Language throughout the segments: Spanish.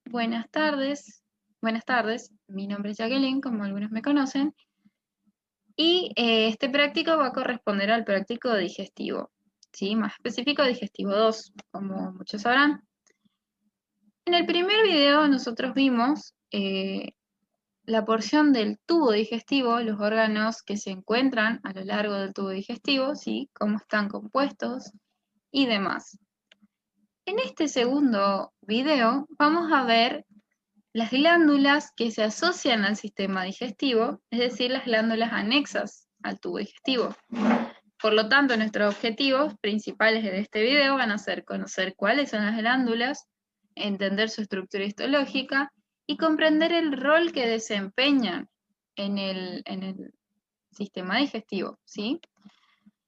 Buenas tardes, mi nombre es Jacqueline, como algunos me conocen, y este práctico va a corresponder al práctico digestivo, ¿sí? Más específico, digestivo 2, como muchos sabrán. En el primer video nosotros vimos la porción del tubo digestivo, los órganos que se encuentran a lo largo del tubo digestivo, ¿sí? Cómo están compuestos y demás. En este segundo video vamos a ver las glándulas que se asocian al sistema digestivo, es decir, las glándulas anexas al tubo digestivo. Por lo tanto, nuestros objetivos principales de este video van a ser conocer cuáles son las glándulas, entender su estructura histológica y comprender el rol que desempeñan en el sistema digestivo, ¿sí?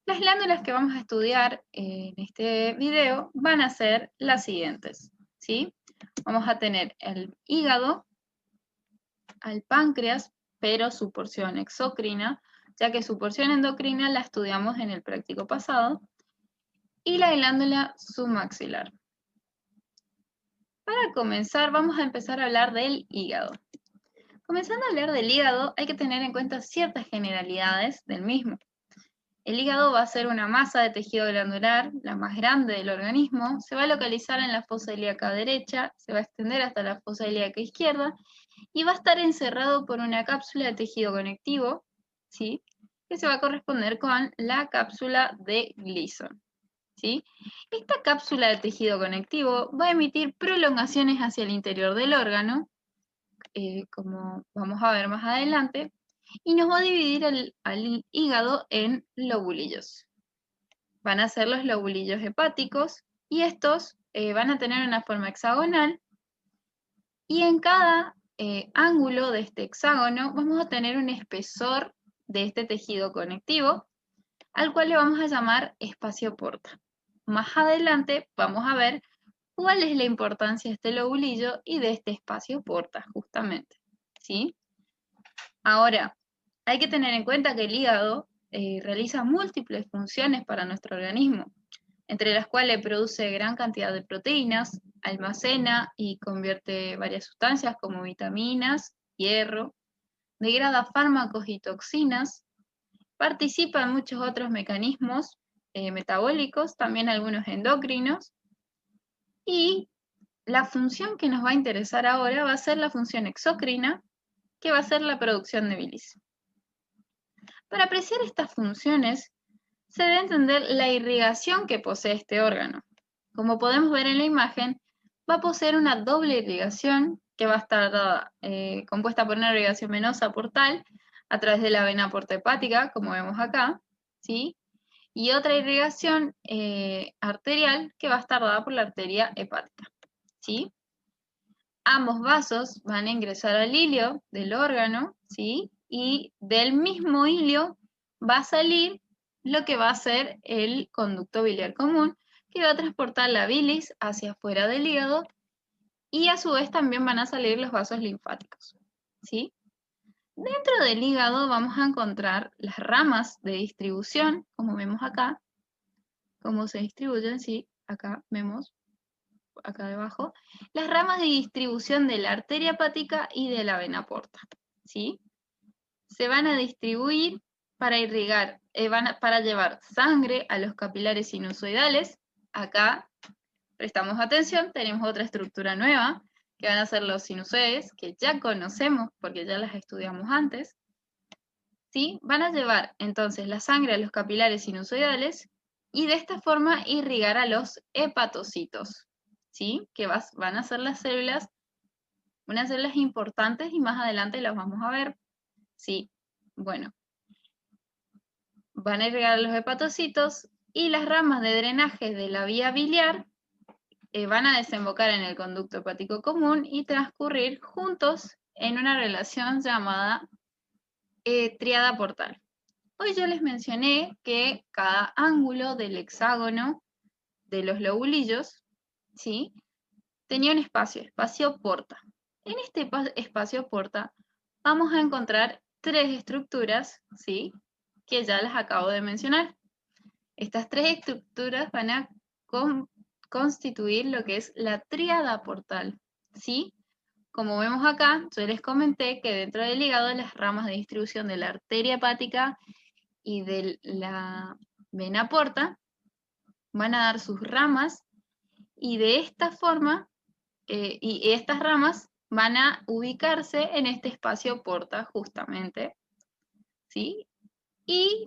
Las glándulas que vamos a estudiar en este video van a ser las siguientes, ¿sí? Vamos a tener el hígado, al páncreas, pero su porción exocrina, ya que su porción endocrina la estudiamos en el práctico pasado, y la glándula submaxilar. Para comenzar, vamos a empezar a hablar del hígado. Comenzando a hablar del hígado, hay que tener en cuenta ciertas generalidades del mismo. El hígado va a ser una masa de tejido glandular, la más grande del organismo, se va a localizar en la fosa ilíaca derecha, se va a extender hasta la fosa ilíaca izquierda y va a estar encerrado por una cápsula de tejido conectivo, ¿sí? Que se va a corresponder con la cápsula de Gleason, ¿sí? Esta cápsula de tejido conectivo va a emitir prolongaciones hacia el interior del órgano, como vamos a ver más adelante, y nos va a dividir al hígado en lobulillos. Van a ser los lobulillos hepáticos y estos van a tener una forma hexagonal y en cada ángulo de este hexágono vamos a tener un espesor de este tejido conectivo al cual le vamos a llamar espacio porta. Más adelante vamos a ver cuál es la importancia de este lobulillo y de este espacio porta justamente, ¿sí? Ahora, hay que tener en cuenta que el hígado realiza múltiples funciones para nuestro organismo, entre las cuales produce gran cantidad de proteínas, almacena y convierte varias sustancias como vitaminas, hierro, degrada fármacos y toxinas, participa en muchos otros mecanismos metabólicos, también algunos endocrinos, y la función que nos va a interesar ahora va a ser la función exocrina, que va a ser la producción de bilis. Para apreciar estas funciones, se debe entender la irrigación que posee este órgano. Como podemos ver en la imagen, va a poseer una doble irrigación que va a estar compuesta por una irrigación venosa portal a través de la vena porta hepática, como vemos acá, ¿sí? Y otra irrigación arterial que va a estar dada por la arteria hepática, ¿sí? Ambos vasos van a ingresar al hilio del órgano, ¿sí? Y del mismo hilio va a salir lo que va a ser el conducto biliar común, que va a transportar la bilis hacia afuera del hígado y a su vez también van a salir los vasos linfáticos, ¿sí? Dentro del hígado vamos a encontrar las ramas de distribución, como vemos acá, cómo se distribuyen, ¿sí? Acá vemos acá debajo, las ramas de distribución de la arteria hepática y de la vena porta, ¿sí? Se van a distribuir para irrigar, para llevar sangre a los capilares sinusoidales. Acá, prestamos atención, tenemos otra estructura nueva, que van a ser los sinusoides, que ya conocemos porque ya las estudiamos antes, ¿sí? Van a llevar entonces la sangre a los capilares sinusoidales y de esta forma irrigar a los hepatocitos, ¿sí? Que van a ser las células, unas células importantes y más adelante las vamos a ver, ¿sí? Bueno, van a irrigar a los hepatocitos y las ramas de drenaje de la vía biliar van a desembocar en el conducto hepático común y transcurrir juntos en una relación llamada tríada portal. Hoy yo les mencioné que cada ángulo del hexágono de los lobulillos, ¿sí? Tenía un espacio porta. En este espacio porta vamos a encontrar tres estructuras, ¿sí? Que ya las acabo de mencionar. Estas tres estructuras van a constituir lo que es la tríada portal, ¿sí? como vemos acá, yo les comenté que dentro del hígado las ramas de distribución de la arteria hepática y de la vena porta van a dar sus ramas y de esta forma, y estas ramas van a ubicarse en este espacio porta justamente, ¿sí? Y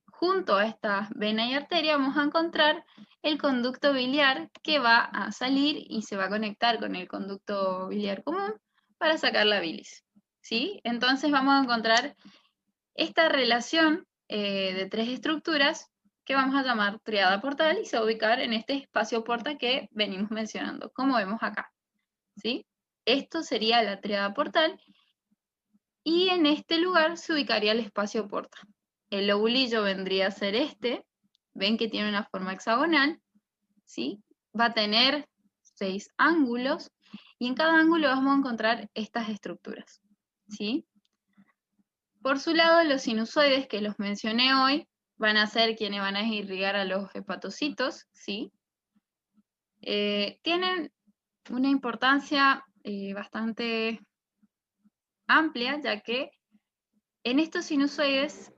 junto a esta vena y arteria vamos a encontrar el conducto biliar que va a salir y se va a conectar con el conducto biliar común para sacar la bilis, ¿sí? Entonces vamos a encontrar esta relación de tres estructuras que vamos a llamar triada portal y se va a ubicar en este espacio porta que venimos mencionando, como vemos acá, ¿sí? Esto sería la triada portal y en este lugar se ubicaría el espacio porta. El lobulillo vendría a ser este, ven que tiene una forma hexagonal, ¿sí? Va a tener 6 ángulos y en cada ángulo vamos a encontrar estas estructuras, ¿sí? Por su lado, los sinusoides que los mencioné hoy van a ser quienes van a irrigar a los hepatocitos, ¿sí? Tienen una importancia bastante amplia, ya que en estos sinusoides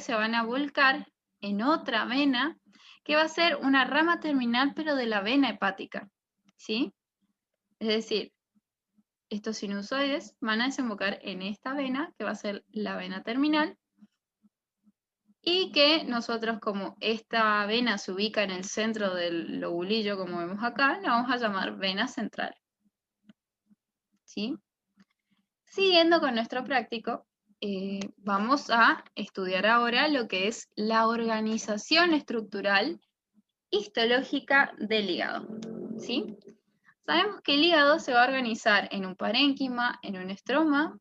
se van a volcar en otra vena que va a ser una rama terminal, pero de la vena hepática, ¿sí? Es decir, estos sinusoides van a desembocar en esta vena, que va a ser la vena terminal, y que nosotros, como esta vena se ubica en el centro del lobulillo, como vemos acá, la vamos a llamar vena central, ¿sí? Siguiendo con nuestro práctico, vamos a estudiar ahora lo que es la organización estructural histológica del hígado, ¿sí? Sabemos que el hígado se va a organizar en un parénquima, en un estroma,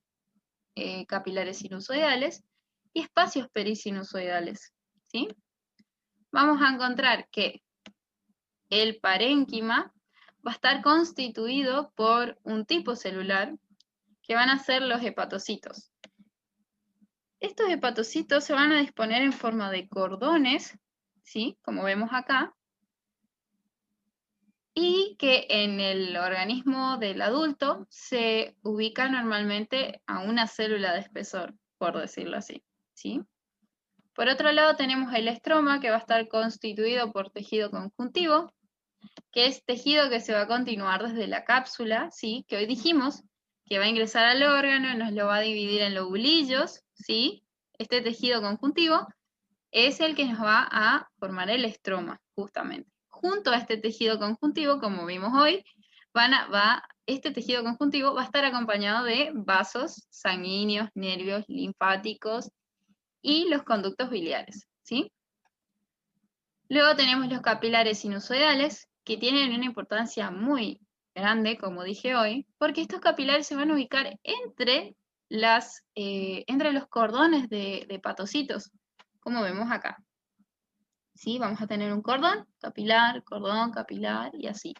capilares sinusoidales y espacios perisinusoidales, ¿sí? Vamos a encontrar que el parénquima va a estar constituido por un tipo celular que van a ser los hepatocitos. Estos hepatocitos se van a disponer en forma de cordones, ¿sí? Como vemos acá, y que en el organismo del adulto se ubica normalmente a una célula de espesor, por decirlo así, ¿sí? Por otro lado tenemos el estroma, que va a estar constituido por tejido conjuntivo, que es tejido que se va a continuar desde la cápsula, ¿sí? Que hoy dijimos que va a ingresar al órgano, nos lo va a dividir en lobulillos, ¿sí? Este tejido conjuntivo es el que nos va a formar el estroma, justamente. Junto a este tejido conjuntivo, como vimos hoy, este tejido conjuntivo va a estar acompañado de vasos sanguíneos, nervios, linfáticos y los conductos biliares, ¿sí? Luego tenemos los capilares sinusoidales, que tienen una importancia muy grande, como dije hoy, porque estos capilares se van a ubicar entre los cordones de hepatocitos, como vemos acá. ¿Sí? Vamos a tener un cordón capilar y así.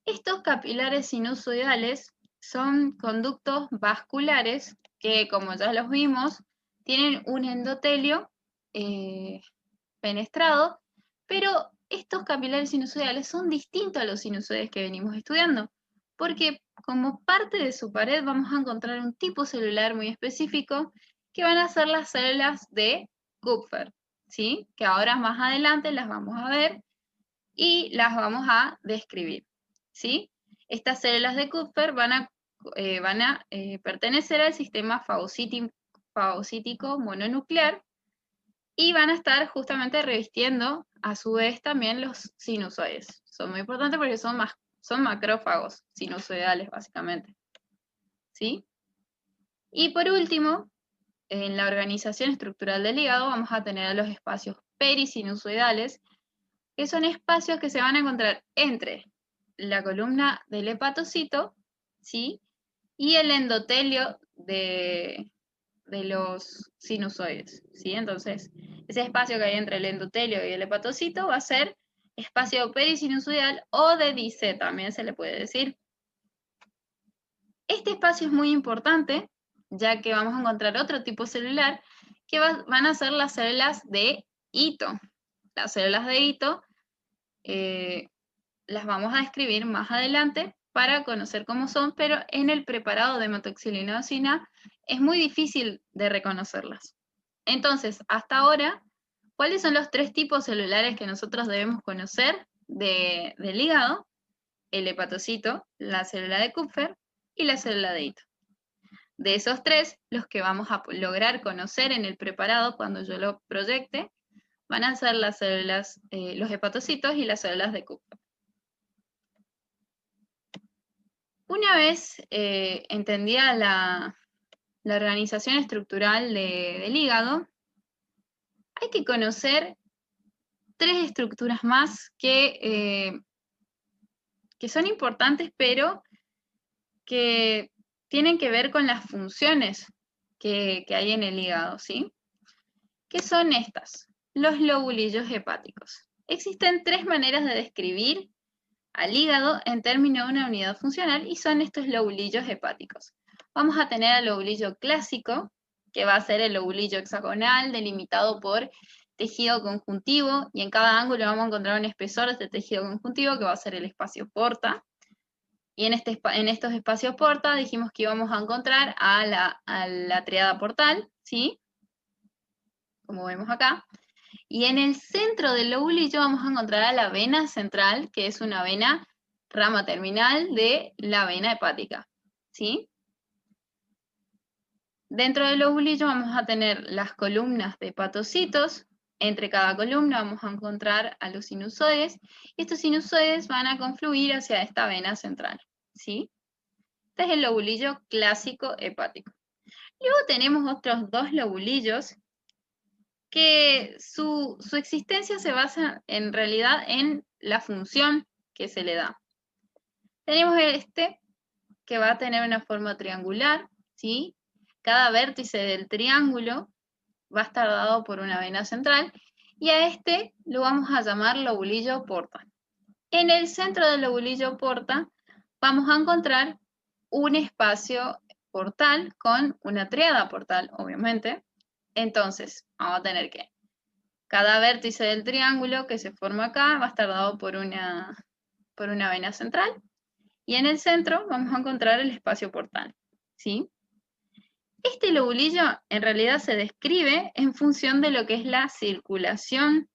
Estos capilares sinusoidales son conductos vasculares que, como ya los vimos, tienen un endotelio fenestrado, pero estos capilares sinusoidales son distintos a los sinusoides que venimos estudiando, porque como parte de su pared vamos a encontrar un tipo celular muy específico que van a ser las células de Kupffer, ¿sí? Que ahora más adelante las vamos a ver y las vamos a describir, ¿sí? Estas células de Kupffer van a pertenecer al sistema fagocítico mononuclear y van a estar justamente revistiendo a su vez también los sinusoides. Son muy importantes porque son macrófagos sinusoidales básicamente, ¿sí? Y por último, en la organización estructural del hígado vamos a tener los espacios perisinusoidales, que son espacios que se van a encontrar entre la columna del hepatocito, ¿sí? Y el endotelio de los sinusoides, ¿sí? Entonces, ese espacio que hay entre el endotelio y el hepatocito va a ser espacio perisinusoidal o de Dice, también se le puede decir. Este espacio es muy importante, ya que vamos a encontrar otro tipo celular que van a ser las células de hito. Las células de hito las vamos a describir más adelante para conocer cómo son, pero en el preparado de hematoxilinosina es muy difícil de reconocerlas. Entonces, hasta ahora, ¿cuáles son los 3 tipos celulares que nosotros debemos conocer del hígado? El hepatocito, la célula de Kupffer y la célula de Ito. De esos 3, los que vamos a lograr conocer en el preparado cuando yo lo proyecte, van a ser las células, los hepatocitos y las células de Kupffer. Una vez entendida la organización estructural del hígado, hay que conocer 3 estructuras más que son importantes, pero que tienen que ver con las funciones que hay en el hígado, ¿sí? ¿Qué son estas? Los lobulillos hepáticos. Existen 3 maneras de describir al hígado en términos de una unidad funcional y son estos lobulillos hepáticos. Vamos a tener el lobulillo clásico, que va a ser el lobulillo hexagonal delimitado por tejido conjuntivo, y en cada ángulo vamos a encontrar un espesor de este tejido conjuntivo que va a ser el espacio porta. Y en estos espacios porta dijimos que íbamos a encontrar a la triada portal, ¿sí? Como vemos acá. Y en el centro del lobulillo vamos a encontrar a la vena central, que es una vena rama terminal de la vena hepática, ¿sí? Dentro del lobulillo vamos a tener las columnas de hepatocitos. Entre cada columna vamos a encontrar a los sinusoides, y estos sinusoides van a confluir hacia esta vena central, ¿sí? Este es el lobulillo clásico hepático. Luego tenemos otros 2 lobulillos que su existencia se basa en realidad en la función que se le da. Tenemos este, que va a tener una forma triangular, ¿sí? Cada vértice del triángulo va a estar dado por una vena central, y a este lo vamos a llamar lobulillo porta. En el centro del lobulillo porta vamos a encontrar un espacio portal con una triada portal, obviamente. Entonces, vamos a tener que cada vértice del triángulo que se forma acá va a estar dado por una vena central, y en el centro vamos a encontrar el espacio portal, ¿sí? Este lobulillo en realidad se describe en función de lo que es la circulación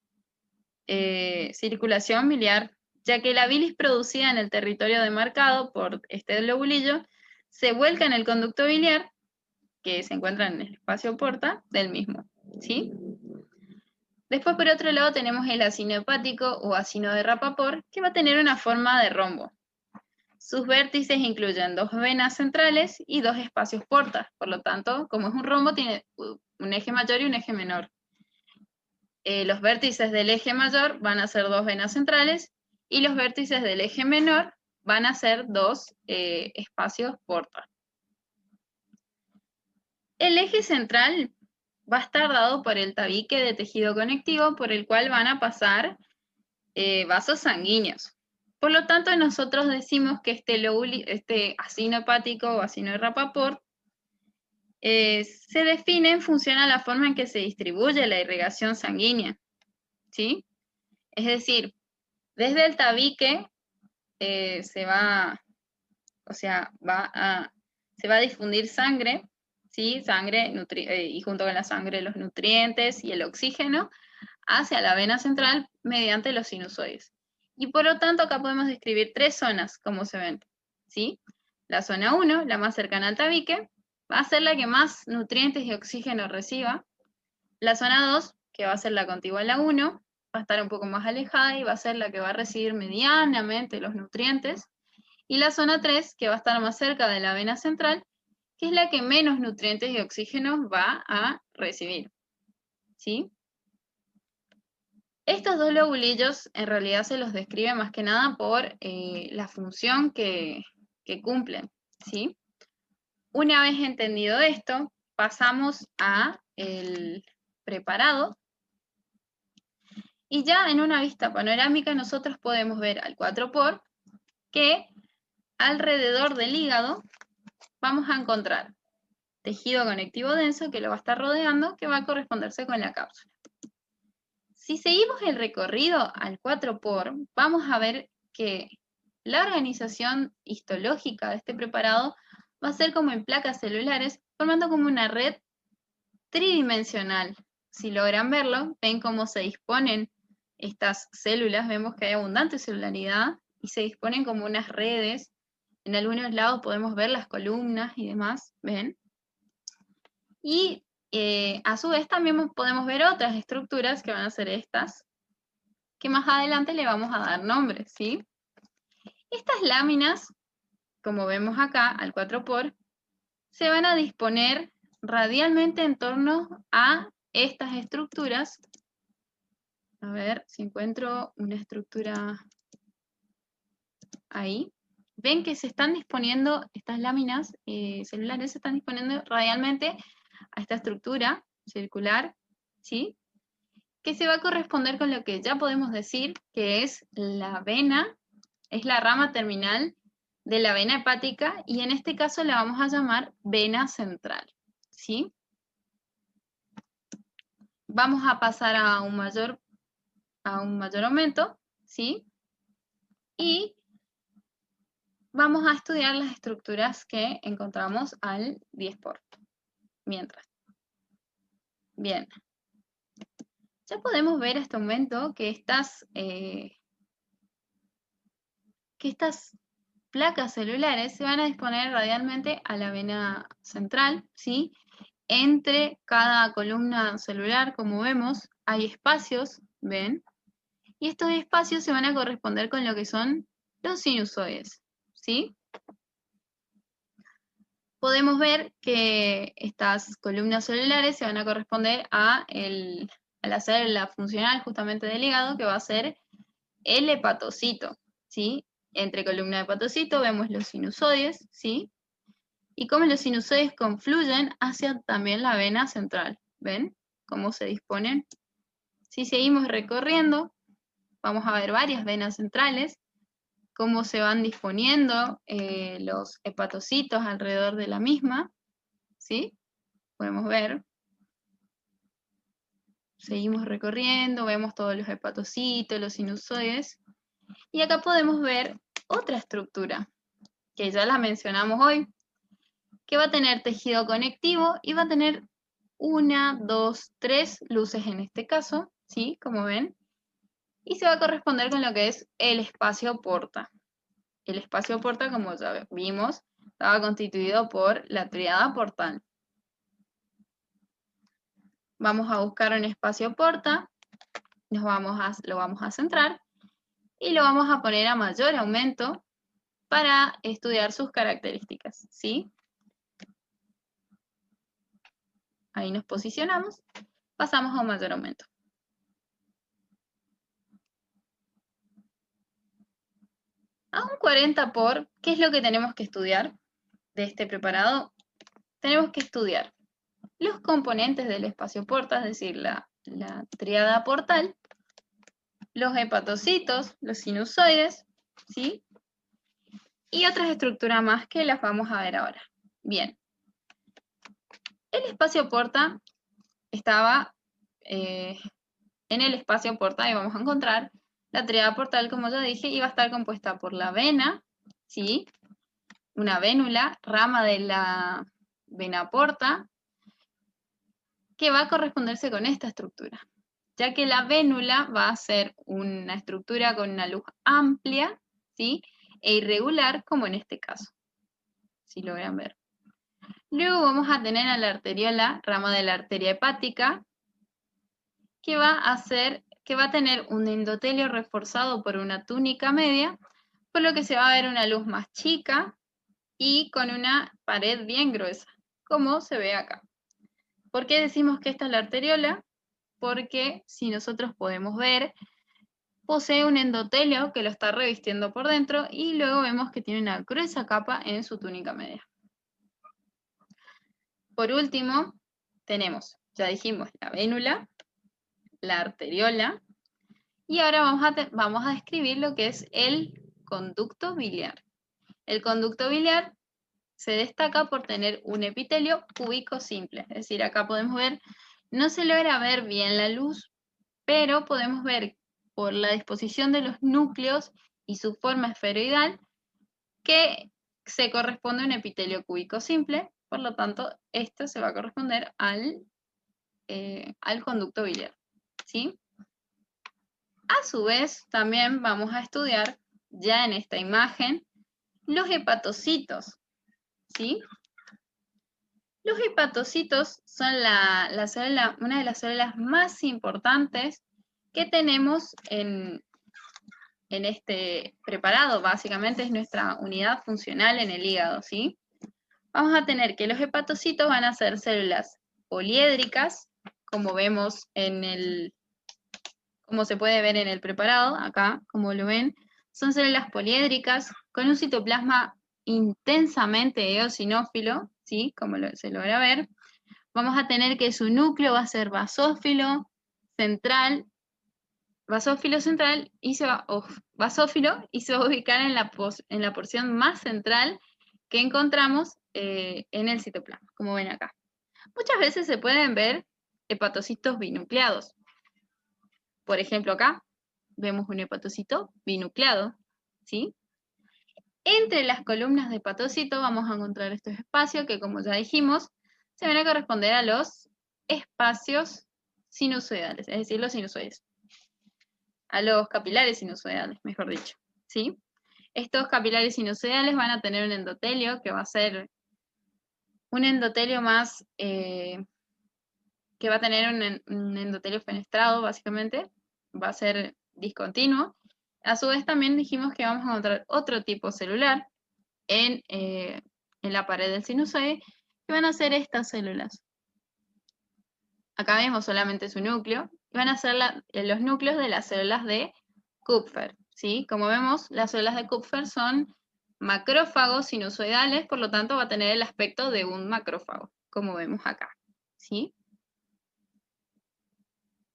biliar, ya que la bilis producida en el territorio demarcado por este lobulillo se vuelca en el conducto biliar, que se encuentra en el espacio porta del mismo, ¿sí? Después, por otro lado, tenemos el acino hepático o acino de Rappaport, que va a tener una forma de rombo. Sus vértices incluyen 2 venas centrales y 2 espacios portas. Por lo tanto, como es un rombo, tiene un eje mayor y un eje menor. Los vértices del eje mayor van a ser 2 venas centrales, y los vértices del eje menor van a ser 2 espacios portas. El eje central va a estar dado por el tabique de tejido conectivo por el cual van a pasar vasos sanguíneos. Por lo tanto, nosotros decimos que este acino hepático o acino de Rappaport se define en función a la forma en que se distribuye la irrigación sanguínea, ¿sí? Es decir, desde el tabique se va a difundir sangre, ¿sí? Y junto con la sangre los nutrientes y el oxígeno hacia la vena central mediante los sinusoides. Y por lo tanto acá podemos describir 3 zonas, como se ven, ¿sí? La zona 1, la más cercana al tabique, va a ser la que más nutrientes y oxígeno reciba. La zona 2, que va a ser la contigua a la 1, va a estar un poco más alejada y va a ser la que va a recibir medianamente los nutrientes. Y la zona 3, que va a estar más cerca de la vena central, que es la que menos nutrientes y oxígeno va a recibir, ¿sí? Estos 2 lobulillos en realidad se los describe más que nada por la función que cumplen, ¿sí? Una vez entendido esto, pasamos a el preparado, y ya en una vista panorámica nosotros podemos ver al 4-por que alrededor del hígado vamos a encontrar tejido conectivo denso que lo va a estar rodeando, que va a corresponderse con la cápsula. Si seguimos el recorrido al 4-por, vamos a ver que la organización histológica de este preparado va a ser como en placas celulares, formando como una red tridimensional. Si logran verlo, ven cómo se disponen estas células, vemos que hay abundante celularidad y se disponen como unas redes. En algunos lados podemos ver las columnas y demás, ¿ven? Y a su vez también podemos ver otras estructuras que van a ser estas, que más adelante le vamos a dar nombre, ¿sí? Estas láminas, como vemos acá, al 4x, se van a disponer radialmente en torno a estas estructuras. A ver si encuentro una estructura ahí. Ven que se están disponiendo, estas láminas celulares se están disponiendo radialmente a esta estructura circular, ¿sí? Que se va a corresponder con lo que ya podemos decir que es la vena, es la rama terminal de la vena hepática, y en este caso la vamos a llamar vena central, ¿sí? Vamos a pasar a un mayor aumento, ¿sí? Y vamos a estudiar las estructuras que encontramos al 10x. Mientras. Bien. Ya podemos ver hasta el momento que estas placas celulares se van a disponer radialmente a la vena central, ¿sí? Entre cada columna celular, como vemos, hay espacios, ¿ven? Y estos espacios se van a corresponder con lo que son los sinusoides, ¿sí? Podemos ver que estas columnas celulares se van a corresponder a la célula funcional justamente del hígado, que va a ser el hepatocito, ¿sí? Entre columna de hepatocito vemos los sinusoides, ¿sí? Y cómo los sinusoides confluyen hacia también la vena central, ¿ven? Cómo se disponen. Si seguimos recorriendo, vamos a ver varias venas centrales, cómo se van disponiendo los hepatocitos alrededor de la misma, ¿sí? Podemos ver. Seguimos recorriendo, vemos todos los hepatocitos, los sinusoides. Y acá podemos ver otra estructura, que ya la mencionamos hoy, que va a tener tejido conectivo y va a tener 1, 2, 3 luces en este caso, ¿sí? Como ven. Y se va a corresponder con lo que es el espacio porta. El espacio porta, como ya vimos, estaba constituido por la tríada portal. Vamos a buscar un espacio porta, lo vamos a centrar y lo vamos a poner a mayor aumento para estudiar sus características, ¿sí? Ahí nos posicionamos, pasamos a un mayor aumento. A un 40x, ¿qué es lo que tenemos que estudiar de este preparado? Tenemos que estudiar los componentes del espacio porta, es decir, la tríada portal, los hepatocitos, los sinusoides, ¿sí? Y otras estructuras más que las vamos a ver ahora. Bien. El espacio porta estaba en el espacio porta y vamos a encontrar la tríada portal, como ya dije, y va a estar compuesta por la vena, ¿sí? Una vénula, rama de la vena porta, que va a corresponderse con esta estructura, ya que la vénula va a ser una estructura con una luz amplia, ¿sí? E irregular, como en este caso, si logran ver. Luego vamos a tener a la arteriola, rama de la arteria hepática, que va a tener un endotelio reforzado por una túnica media, por lo que se va a ver una luz más chica y con una pared bien gruesa, como se ve acá. ¿Por qué decimos que esta es la arteriola? Porque si nosotros podemos ver, posee un endotelio que lo está revistiendo por dentro y luego vemos que tiene una gruesa capa en su túnica media. Por último, tenemos, ya dijimos, la vénula, la arteriola, y ahora vamos a describir lo que es el conducto biliar. El conducto biliar se destaca por tener un epitelio cúbico simple, es decir, acá podemos ver, no se logra ver bien la luz, pero podemos ver por la disposición de los núcleos y su forma esferoidal, que se corresponde a un epitelio cúbico simple, por lo tanto, esto se va a corresponder al conducto biliar, ¿sí? A su vez, también vamos a estudiar, ya en esta imagen, los hepatocitos, ¿sí? Los hepatocitos son una de las células más importantes que tenemos en este preparado. Básicamente es nuestra unidad funcional en el hígado, ¿sí? Vamos a tener que los hepatocitos van a ser células poliédricas, como vemos como se puede ver en el preparado, acá, como lo ven, son células poliédricas con un citoplasma intensamente eosinófilo, ¿sí? Como se logra ver. Vamos a tener que su núcleo va a ser basófilo central y se va a ubicar en la porción más central que encontramos en el citoplasma, como ven acá. Muchas veces se pueden ver hepatocitos binucleados. Por ejemplo, acá vemos un hepatocito binucleado, ¿sí? Entre las columnas de hepatocito vamos a encontrar estos espacios que, como ya dijimos, se van a corresponder a los espacios sinusoidales, es decir, los sinusoides. A los capilares sinusoidales, mejor dicho, ¿sí? Estos capilares sinusoidales van a tener un endotelio que va a ser un endotelio más, que va a tener un endotelio fenestrado, básicamente, va a ser discontinuo. A su vez también dijimos que vamos a encontrar otro tipo celular en la pared del sinusoide, que van a ser estas células. Acá vemos solamente su núcleo, y van a ser los núcleos de las células de Kupffer, ¿sí? Como vemos, las células de Kupffer son macrófagos sinusoidales, por lo tanto va a tener el aspecto de un macrófago, como vemos acá, ¿sí?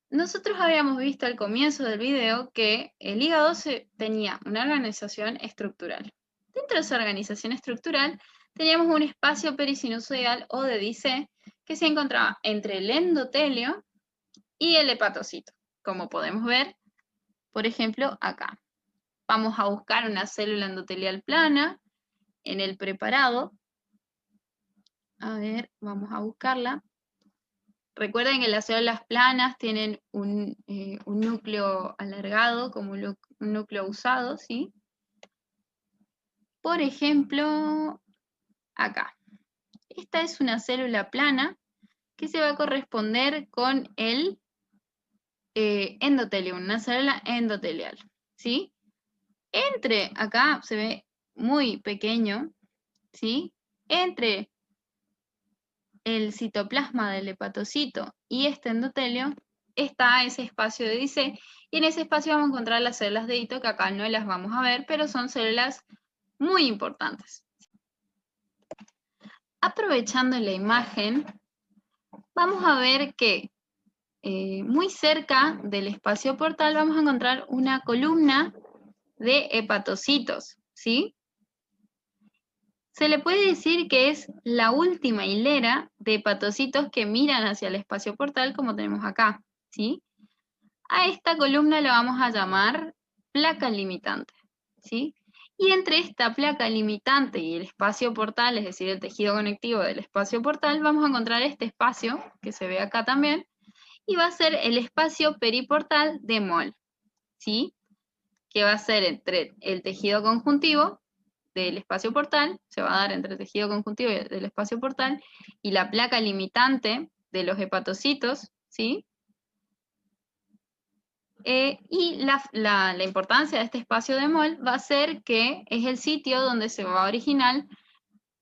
Nosotros habíamos visto al comienzo del video que el hígado tenía una organización estructural. Dentro de esa organización estructural teníamos un espacio perisinusoidal o de Dice que se encontraba entre el endotelio y el hepatocito, como podemos ver, por ejemplo, acá. Vamos a buscar una célula endotelial plana en el preparado. A ver, vamos a buscarla. Recuerden que las células planas tienen un núcleo alargado, como un núcleo usado, ¿sí? Por ejemplo, acá. Esta es una célula plana que se va a corresponder con el endotelio, una célula endotelial, ¿sí? Acá se ve muy pequeño, ¿sí? Entre el citoplasma del hepatocito y este endotelio está ese espacio de Dice, y en ese espacio vamos a encontrar las células de hito, que acá no las vamos a ver, pero son células muy importantes. Aprovechando la imagen, vamos a ver que muy cerca del espacio portal vamos a encontrar una columna de hepatocitos, ¿sí? Se le puede decir que es la última hilera de hepatocitos que miran hacia el espacio portal, como tenemos acá, ¿sí? A esta columna la vamos a llamar placa limitante, ¿sí? Y entre esta placa limitante y el espacio portal, es decir, el tejido conectivo del espacio portal, vamos a encontrar este espacio, que se ve acá también, y va a ser el espacio periportal de Moll, ¿sí? Que va a ser entre el tejido conjuntivo del espacio portal, se va a dar entre el tejido conjuntivo del espacio portal, y la placa limitante de los hepatocitos, ¿sí? Y la importancia de este espacio de Moll va a ser que es el sitio donde se va a originar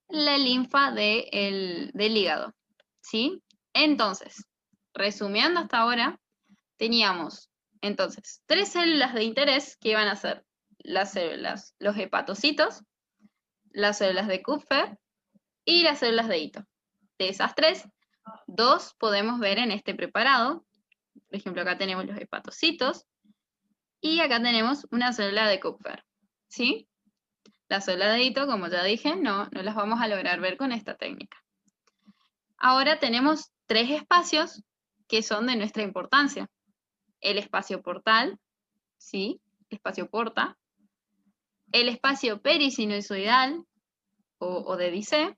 la linfa del hígado, ¿sí? Entonces, resumiendo hasta ahora, teníamos entonces 3 células de interés que iban a ser las células, los hepatocitos, las células de Kupffer y las células de hito. De esas 3, 2 podemos ver en este preparado. Por ejemplo, acá tenemos los hepatocitos y acá tenemos una célula de Kupffer, ¿sí? La célula de hito, como ya dije, no las vamos a lograr ver con esta técnica. Ahora tenemos 3 espacios que son de nuestra importancia. El espacio portal, ¿sí? El espacio porta. el espacio perisinusoidal o de Dice,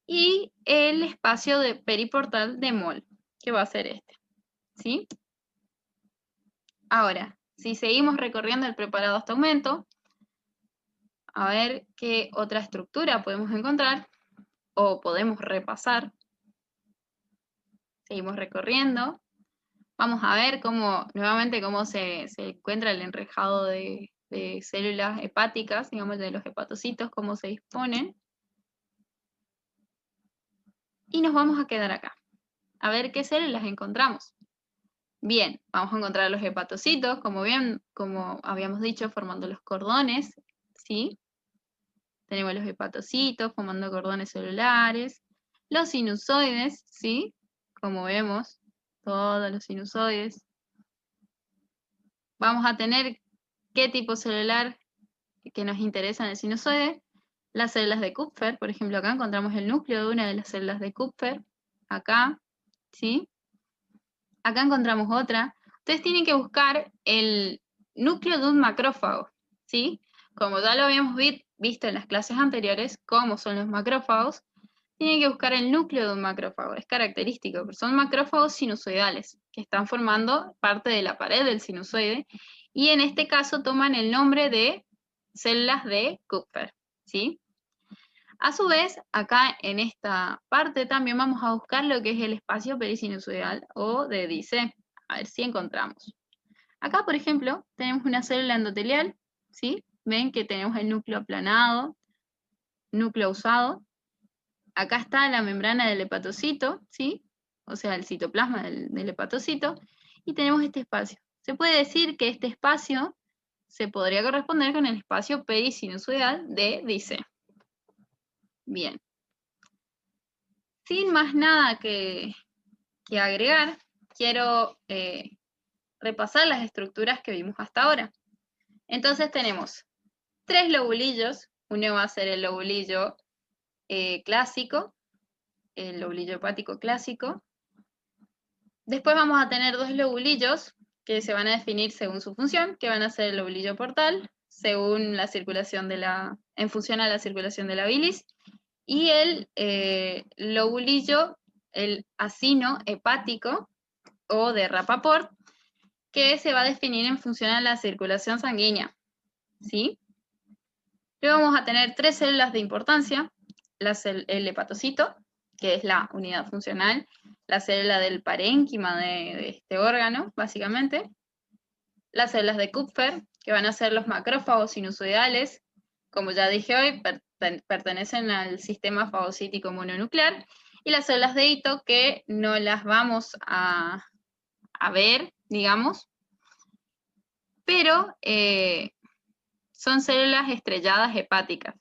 y el espacio de periportal de Moll, que va a ser este, ¿sí? Ahora, si seguimos recorriendo el preparado hasta aumento, a ver qué otra estructura podemos encontrar o podemos repasar. Seguimos recorriendo. Vamos a ver nuevamente cómo se encuentra el enrejado de células hepáticas, digamos, de los hepatocitos, cómo se disponen. Y nos vamos a quedar acá, a ver qué células encontramos. Bien, vamos a encontrar los hepatocitos, como habíamos dicho, formando los cordones, ¿sí? Tenemos los hepatocitos formando cordones celulares, los sinusoides, ¿sí? Como vemos, todos los sinusoides. Vamos a tener qué tipo celular que nos interesa en el sinusoide. Las células de Kupffer, por ejemplo, acá encontramos el núcleo de una de las células de Kupffer, acá, ¿sí? Acá encontramos otra. Ustedes tienen que buscar el núcleo de un macrófago, ¿sí? Como ya lo habíamos visto en las clases anteriores, cómo son los macrófagos, tienen que buscar el núcleo de un macrófago. Es característico, pero son macrófagos sinusoidales, que están formando parte de la pared del sinusoide, y en este caso toman el nombre de células de Kupffer, ¿sí? A su vez, acá en esta parte también vamos a buscar lo que es el espacio perisinusoidal o de Dice. A ver si encontramos. Acá, por ejemplo, tenemos una célula endotelial, ¿sí? Ven que tenemos el núcleo aplanado, núcleo usado. Acá está la membrana del hepatocito, ¿sí? O sea, el citoplasma del hepatocito. Y tenemos este espacio. Se puede decir que este espacio se podría corresponder con el espacio perisinusoidal de Dice. Bien. Sin más nada que agregar, quiero repasar las estructuras que vimos hasta ahora. Entonces tenemos 3 lobulillos. Uno va a ser el lobulillo clásico, el lobulillo hepático clásico. Después vamos a tener 2 lobulillos que se van a definir según su función, que van a ser el lobulillo portal, según la circulación en función a la circulación de la bilis, y el lobulillo, el acino hepático, o de Rappaport, que se va a definir en función a la circulación sanguínea, ¿sí? Luego vamos a tener 3 células de importancia, el hepatocito, que es la unidad funcional, la célula del parénquima de este órgano, básicamente, las células de Kupffer, que van a ser los macrófagos sinusoidales, como ya dije hoy, pertenecen al sistema fagocítico mononuclear, y las células de Ito, que no las vamos a ver, digamos, pero son células estrelladas hepáticas,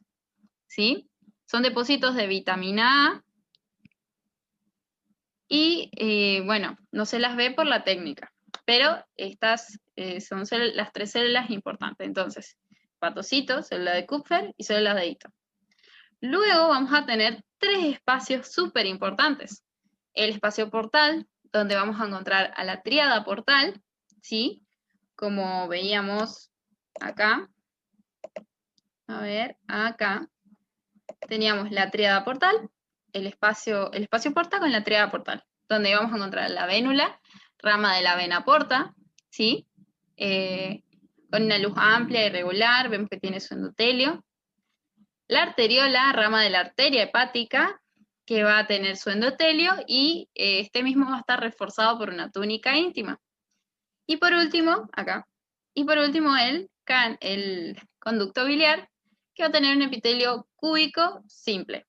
¿sí? Son depósitos de vitamina A y, bueno, no se las ve por la técnica, pero estas son las 3 células importantes. Entonces, hepatocito, célula de Kupffer y célula de Ito. Luego vamos a tener 3 espacios súper importantes. El espacio portal, donde vamos a encontrar a la tríada portal, ¿sí? Como veíamos acá. A ver, acá teníamos la tríada portal, el espacio porta con la tríada portal, donde vamos a encontrar la vénula, rama de la vena porta, ¿sí? Con una luz amplia y regular, vemos que tiene su endotelio. La arteriola, rama de la arteria hepática, que va a tener su endotelio y este mismo va a estar reforzado por una túnica íntima. Y por último, acá, el conducto biliar, que va a tener un epitelio cúbico simple,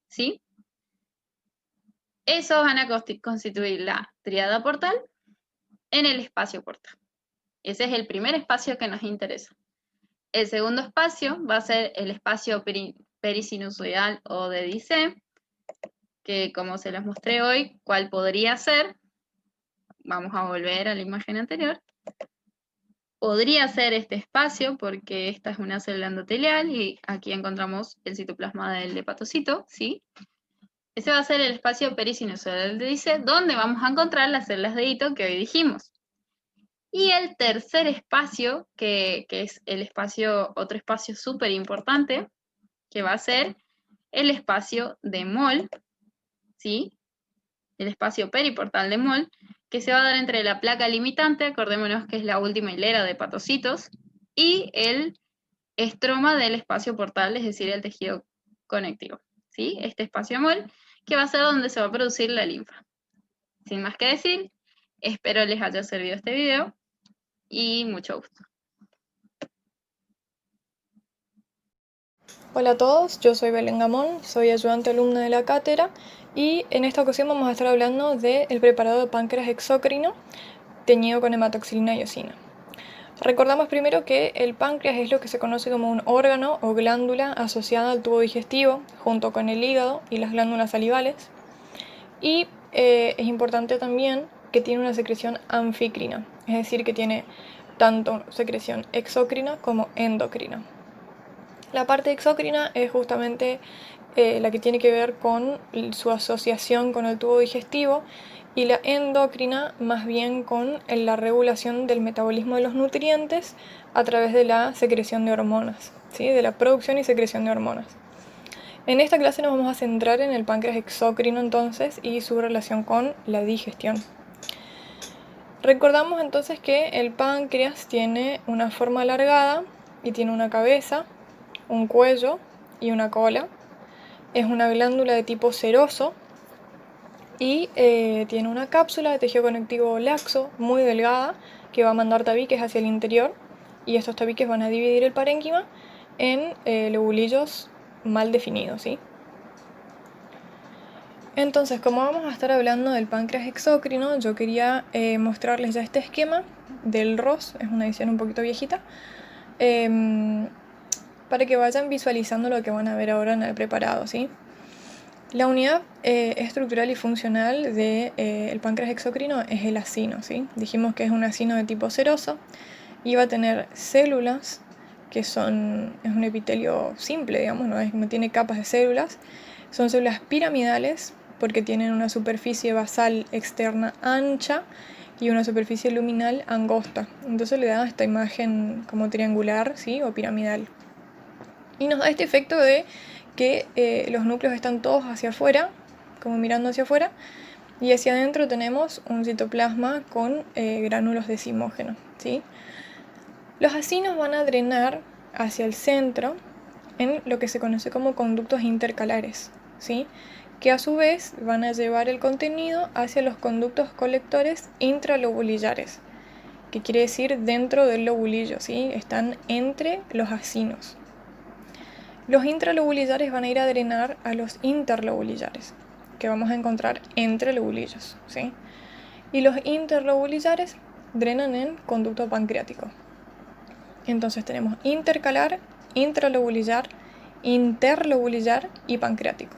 ¿sí? Esos van a constituir la tríada portal en el espacio portal. Ese es el primer espacio que nos interesa. El segundo espacio va a ser el espacio perisinusoidal o de Dice, que como se los mostré hoy, ¿cuál podría ser? Vamos a volver a la imagen anterior. Podría ser este espacio, porque esta es una célula endotelial y aquí encontramos el citoplasma del hepatocito, ¿sí? Ese va a ser el espacio perisinusoidal de Dice, donde vamos a encontrar las células de Ito que hoy dijimos. Y el tercer espacio, que es otro espacio súper importante, que va a ser el espacio de Moll, ¿sí? El espacio periportal de Moll, que se va a dar entre la placa limitante, acordémonos que es la última hilera de patocitos, y el estroma del espacio portal, es decir, el tejido conectivo, ¿sí? Este espacio Moll, que va a ser donde se va a producir la linfa. Sin más que decir, espero les haya servido este video y mucho gusto. Hola a todos, yo soy Belén Gamón, soy ayudante alumna de la cátedra y en esta ocasión vamos a estar hablando del preparado de páncreas exócrino teñido con hematoxilina y eosina. Recordamos primero que el páncreas es lo que se conoce como un órgano o glándula asociada al tubo digestivo junto con el hígado y las glándulas salivales, y es importante también que tiene una secreción anficrina, es decir, que tiene tanto secreción exócrina como endocrina. La parte exócrina es justamente la que tiene que ver con su asociación con el tubo digestivo, y la endocrina más bien con la regulación del metabolismo de los nutrientes a través de la secreción de hormonas, ¿sí? De la producción y secreción de hormonas. En esta clase nos vamos a centrar en el páncreas exócrino entonces y su relación con la digestión. Recordamos entonces que el páncreas tiene una forma alargada y tiene una cabeza, un cuello y una cola. Es una glándula de tipo seroso y tiene una cápsula de tejido conectivo laxo muy delgada que va a mandar tabiques hacia el interior, y estos tabiques van a dividir el parénquima en lobulillos mal definidos, ¿sí? Entonces, como vamos a estar hablando del páncreas exócrino, yo quería mostrarles ya este esquema del ROS, es una edición un poquito viejita, para que vayan visualizando lo que van a ver ahora en el preparado, ¿sí? La unidad estructural y funcional del páncreas exócrino es el acino, ¿sí? Dijimos que es un acino de tipo seroso y va a tener células que es un epitelio simple, digamos, no tiene capas de células. Son células piramidales porque tienen una superficie basal externa ancha y una superficie luminal angosta. Entonces le da esta imagen como triangular, ¿sí? O piramidal. Y nos da este efecto de que los núcleos están todos hacia afuera, como mirando hacia afuera, y hacia adentro tenemos un citoplasma con gránulos decimógenos, ¿sí? Los acinos van a drenar hacia el centro en lo que se conoce como conductos intercalares, ¿sí? Que a su vez van a llevar el contenido hacia los conductos colectores intralobulillares, que quiere decir dentro del lobulillo, ¿sí? Están entre los acinos. Los intralobulillares van a ir a drenar a los interlobulillares, que vamos a encontrar entre lobulillos, ¿sí? Y los interlobulillares drenan en conducto pancreático. Entonces tenemos intercalar, intralobulillar, interlobulillar y pancreático.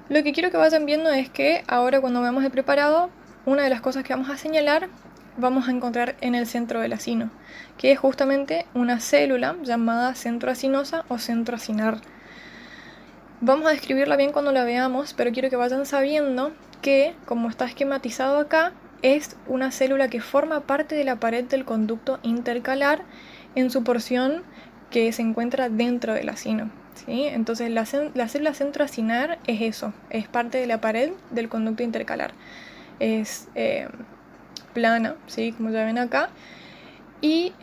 Lo que quiero que vayan viendo es que ahora, cuando veamos el preparado, una de las cosas que vamos a señalar vamos a encontrar en el centro del acino, que es justamente una célula llamada centroacinosa o centroacinar. Vamos a describirla bien cuando la veamos, pero quiero que vayan sabiendo que, como está esquematizado acá, es una célula que forma parte de la pared del conducto intercalar en su porción que se encuentra dentro del acino, ¿sí? Entonces la célula centroacinar es eso, es parte de la pared del conducto intercalar. Es plana, ¿sí? Como ya ven acá. Y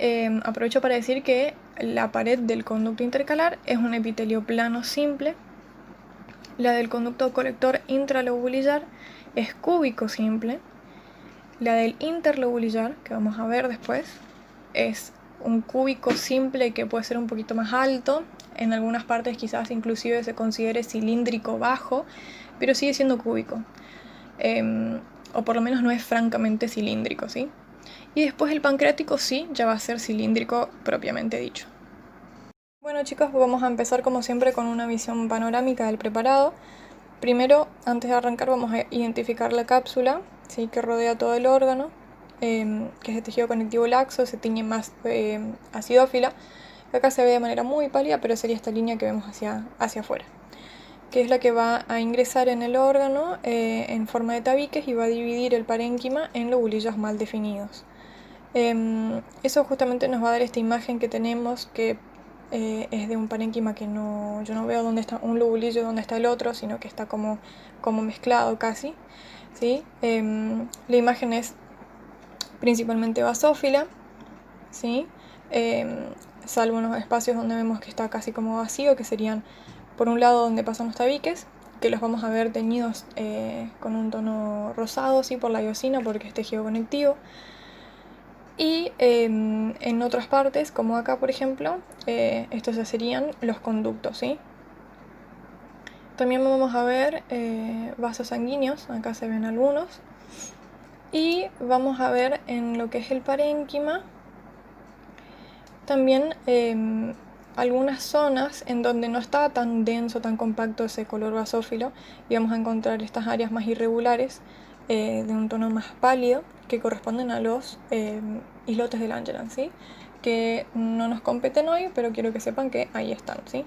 aprovecho para decir que la pared del conducto intercalar es un epitelio plano simple. La del conducto colector intralobulillar es cúbico simple. La del interlobulillar, que vamos a ver después, es un cúbico simple que puede ser un poquito más alto. En algunas partes quizás inclusive se considere cilíndrico bajo, pero sigue siendo cúbico. O por lo menos no es francamente cilíndrico, ¿sí? Y después el pancreático sí, ya va a ser cilíndrico propiamente dicho. Bueno chicos, vamos a empezar como siempre con una visión panorámica del preparado. Primero, antes de arrancar, vamos a identificar la cápsula, ¿sí? Que rodea todo el órgano, que es de tejido conectivo laxo, se tiñe más acidófila. Acá se ve de manera muy pálida, pero sería esta línea que vemos hacia afuera. que es la que va a ingresar en el órgano en forma de tabiques y va a dividir el parénquima en lobulillos mal definidos. Eso justamente nos va a dar esta imagen que tenemos, que es de un parénquima que yo no veo dónde está un lobulillo, dónde está el otro, sino que está como mezclado casi, ¿sí? La imagen es principalmente basófila, ¿sí? Salvo en los espacios donde vemos que está casi como vacío, que serían por un lado donde pasan los tabiques, que los vamos a ver teñidos con un tono rosado, ¿sí? Por la iosina, porque es tejido conectivo. Y en otras partes, como acá por ejemplo, estos ya serían los conductos, ¿sí? También vamos a ver vasos sanguíneos, acá se ven algunos. Y vamos a ver en lo que es el parénquima también algunas zonas en donde no está tan denso, tan compacto ese color basófilo, y vamos a encontrar estas áreas más irregulares de un tono más pálido que corresponden a los islotes de Langerhans, ¿sí? Que no nos competen hoy, pero quiero que sepan que ahí están, ¿sí?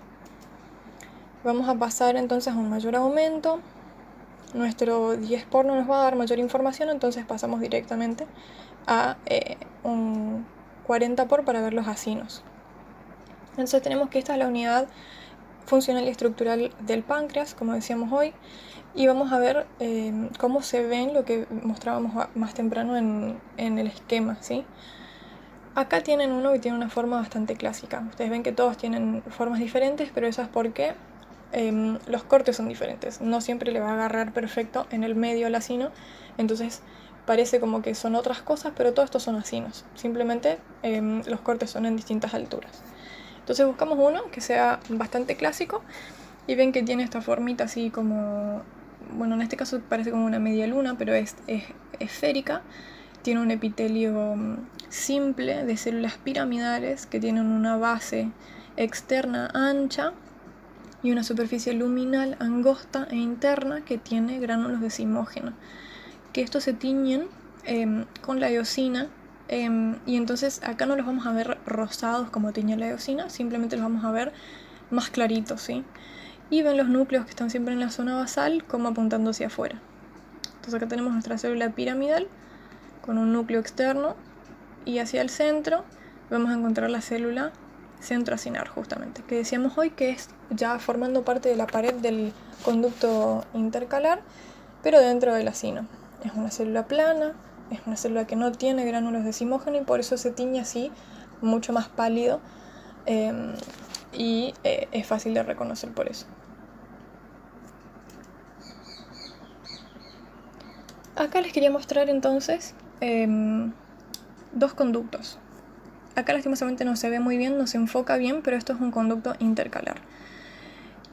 Vamos a pasar entonces a un mayor aumento. Nuestro 10 por no nos va a dar mayor información, entonces pasamos directamente a un 40 por para ver los acinos. Entonces tenemos que esta es la unidad funcional y estructural del páncreas, como decíamos hoy, y vamos a ver cómo se ven lo que mostrábamos más temprano en el esquema, ¿sí? Acá tienen uno que tiene una forma bastante clásica. Ustedes ven que todos tienen formas diferentes, pero eso es porque los cortes son diferentes. No siempre le va a agarrar perfecto en el medio al acino, entonces parece como que son otras cosas, pero todo esto son acinos. Simplemente los cortes son en distintas alturas. Entonces buscamos uno que sea bastante clásico y ven que tiene esta formita así como, bueno, en este caso parece como una media luna, pero es esférica. Tiene un epitelio simple de células piramidales que tienen una base externa ancha y una superficie luminal angosta e interna que tiene gránulos de zimógeno, que estos se tiñen con la eosina. Y entonces acá no los vamos a ver rosados como tiñe la eosina, simplemente los vamos a ver más claritos, ¿sí? Y ven los núcleos que están siempre en la zona basal como apuntando hacia afuera. Entonces acá tenemos nuestra célula piramidal con un núcleo externo y hacia el centro vamos a encontrar la célula centroacinar, justamente, que decíamos hoy que es ya formando parte de la pared del conducto intercalar, pero dentro del acino. Es una célula plana, es una célula que no tiene gránulos de zimógeno y por eso se tiñe así, mucho más pálido, y es fácil de reconocer por eso. Acá les quería mostrar entonces dos conductos. Acá lastimosamente no se ve muy bien, no se enfoca bien, pero esto es un conducto intercalar.